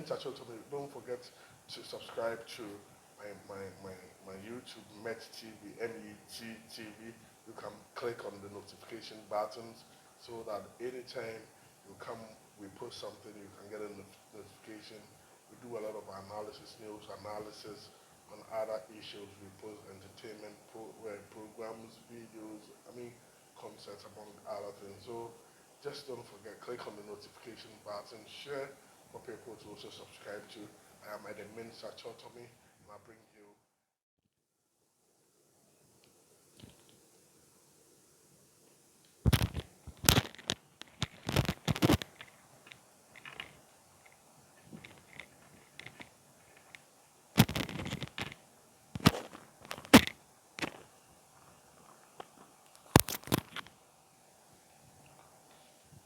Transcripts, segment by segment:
Sarkodie, don't forget to subscribe to my YouTube Met TV, MET TV. You can click on the notification buttons so that anytime you come, we post something, you can get a notification. We do a lot of analysis, news analysis on other issues. We post entertainment programs, videos, concerts, among other things. So just don't forget, click on the notification button, share for people to also subscribe to. I am at the main Sarkodie, and I bring you.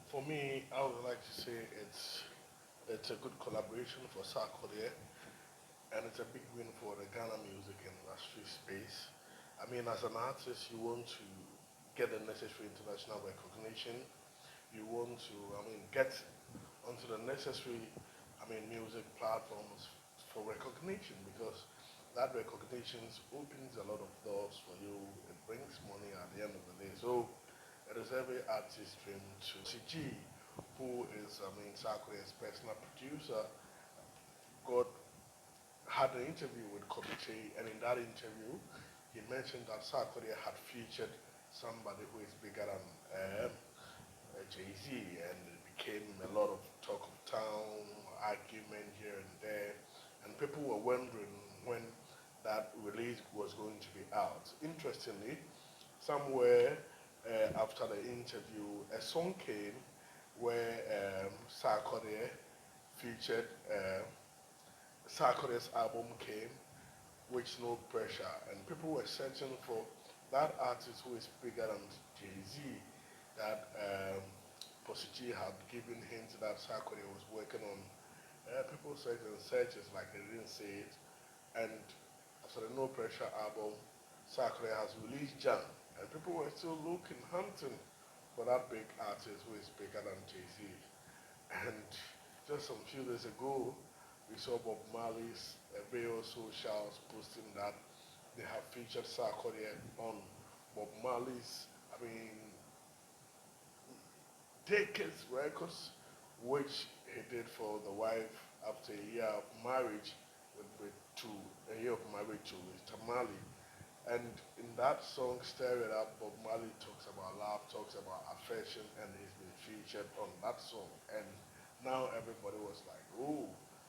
For me, I would like to say it's a good collaboration for Sarkodie, and it's a big win for the Ghana music industry space. As an artist, you want to get the necessary international recognition. You want to, get onto the necessary, music platforms for recognition because that recognition opens a lot of doors for you. It brings money at the end of the day. So it is every artist's dream to CG, who is, Sarkodie's personal producer, got had an interview with Komite, and in that interview, he mentioned that Sarkodie had featured somebody who is bigger than Jay-Z, and it became a lot of talk of town, argument here and there, and people were wondering when that release was going to be out. Interestingly, somewhere after the interview, a song came where Sarkodie featured. Sarkodie's album came, which no pressure, and people were searching for that artist who is bigger than Jay-Z. That Pussy G had given hints that Sarkodie was working on. People searched and searches like they didn't say it, and after the No Pressure album, Sarkodie has released Jam, and people were still looking, hunting for that big artist who is bigger than Jay-Z. And just some few days ago, we saw Bob Marley's various socials posting that they have featured Sarkodie on Bob Marley's, decades records, which he did for the wife after a year of marriage to a year of marriage to Mr. Marley. And in that song, Stir It Up, Bob Marley talks about love, talks about affection, and he's been featured on that song. And now everybody was like, oh,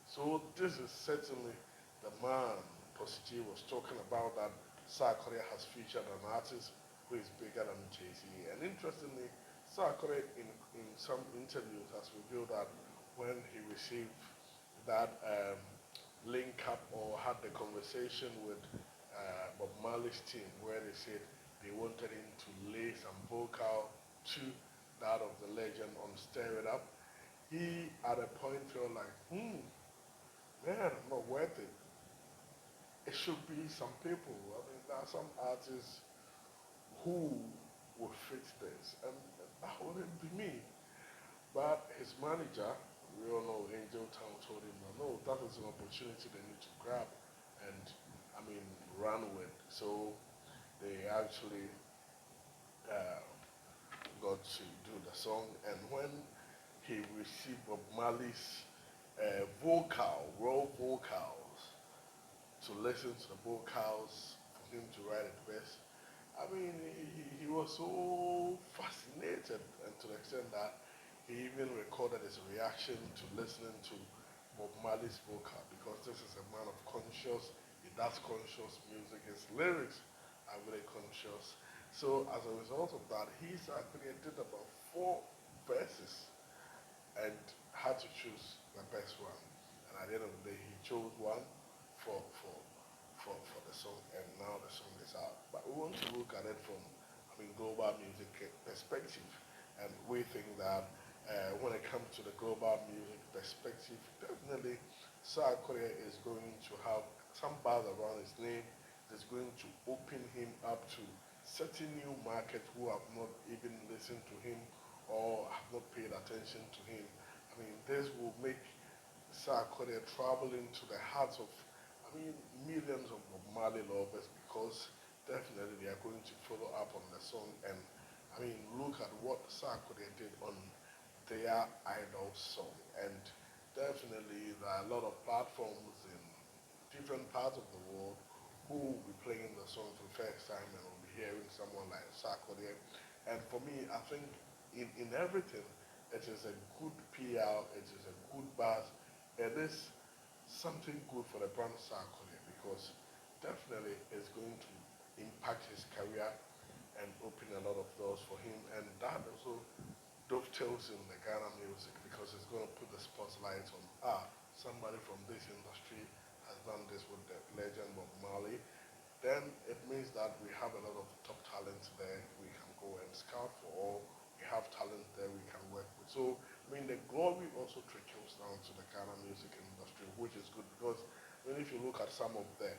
so this is certainly the man Positi was talking about, that Sarkodie has featured an artist who is bigger than Jay-Z. And interestingly, Sarkodie in some interviews has revealed that when he received that link up or had the conversation with Bob Marley's team where they said they wanted him to lay some vocal to that of the legend on Stir It Up, he at a point felt like, man, I'm not worth it. It should be some people. There are some artists who would fit this, and that wouldn't be me. But his manager, we all know Angel Town, told him, no, that is an opportunity they need to grab and, run with. So they actually uh, got to do the song, and when he received Bob Marley's raw vocals, to listen to the vocals, for him to write it best. He was so fascinated, and to the extent that he even recorded his reaction to listening to Bob Marley's vocal, because this is a man of conscious, he does conscious music, his lyrics are really conscious. So as a result of that, he's actually did about 4 verses and had to choose the best one. And at the end of the day, he chose one for for for the song, and now the song is out. But we want to look at it from, global music perspective, and we think that when it comes to the global music perspective, definitely Sarkodie is going to have some buzz around his name. That's going to open him up to certain new markets who have not even listened to him or have not paid attention to him. This will make Sarkodie traveling to the hearts of, millions of Marley lovers because definitely they are going to follow up on the song and, look at what Sarkodie did on their idol song. And definitely there are a lot of platforms in different parts of the world who will be playing the song for the first time and will be hearing someone like Sarkodie. And for me, I think in everything, it is a good PR, it is a good buzz, it is something good for the brand Sarkodie because definitely it's going to impact his career and open a lot of doors for him. And that also dovetails in the Ghana music because it's going to put the spotlight on somebody from this industry has done this with the legend Bob Marley. Then it means that we have a lot of top talents there. We can go and scout for all. We have talent there we can work with. So the glory also trickles down to the Ghana music industry, which is good because if you look at some of the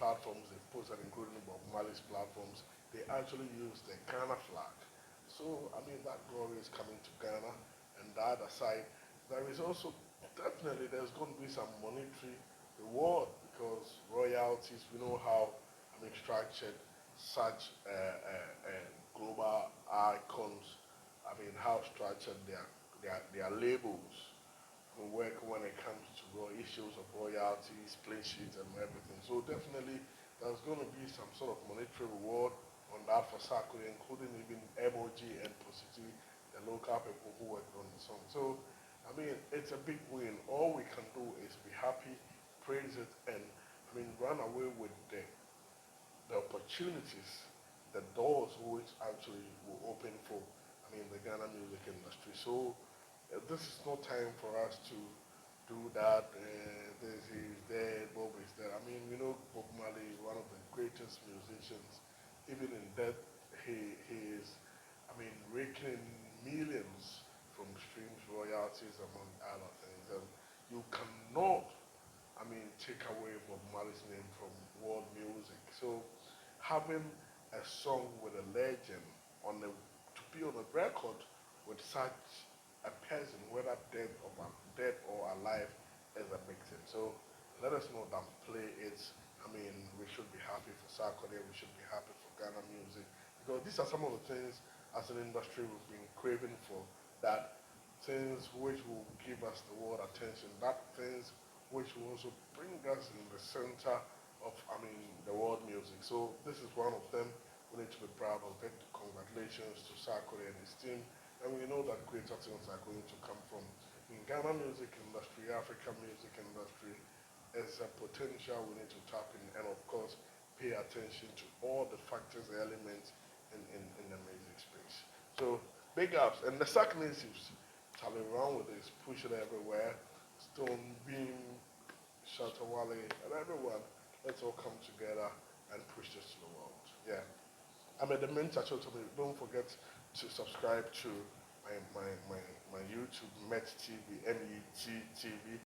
platforms they've posted, including Bob Marley's platforms, they actually use the Ghana flag. So, that glory is coming to Ghana. And the other side, there is also definitely there's going to be some monetary reward because royalties, we know how, structured such global icons, how structured their labels work when it comes to issues of royalties, play sheets, and everything. So definitely, there's going to be some sort of monetary reward on that for Sarkodie, including even MOG and Positi, the local people who worked on the song. So, it's a big win. All we can do is be happy, praise it, and run away with the opportunities, the doors which actually will open for, the Ghana music industry. So this is no time for us to do that. This is dead, Bob is dead. Bob Marley, one of the greatest musicians, even in death, he is, raking in millions from streams, royalties, among other things. And you cannot, take away Bob Marley's name from world music. So having a song with a legend to be on a record with such a person, whether dead or alive, is a big thing. So let us not downplay it. We should be happy for Sarkodie. We should be happy for Ghana music because these are some of the things as an industry we've been craving for. That things which will give us the world attention. That things which will also bring us in the center of the world music. So this is one of them. We need to be proud of it. Congratulations to Sarkodie and his team. And we know that greater things are going to come from in Ghana music industry, African music industry. Is a potential we need to tap in and of course pay attention to all the factors, the elements in the music space. So big ups. And the Sack natives, tally around with this, push it everywhere. Stone Beam, Shatawale, and everyone, let's all come together and push this to the world. Yeah. The main touch to me, don't forget to subscribe to my YouTube, Met TV, MET TV.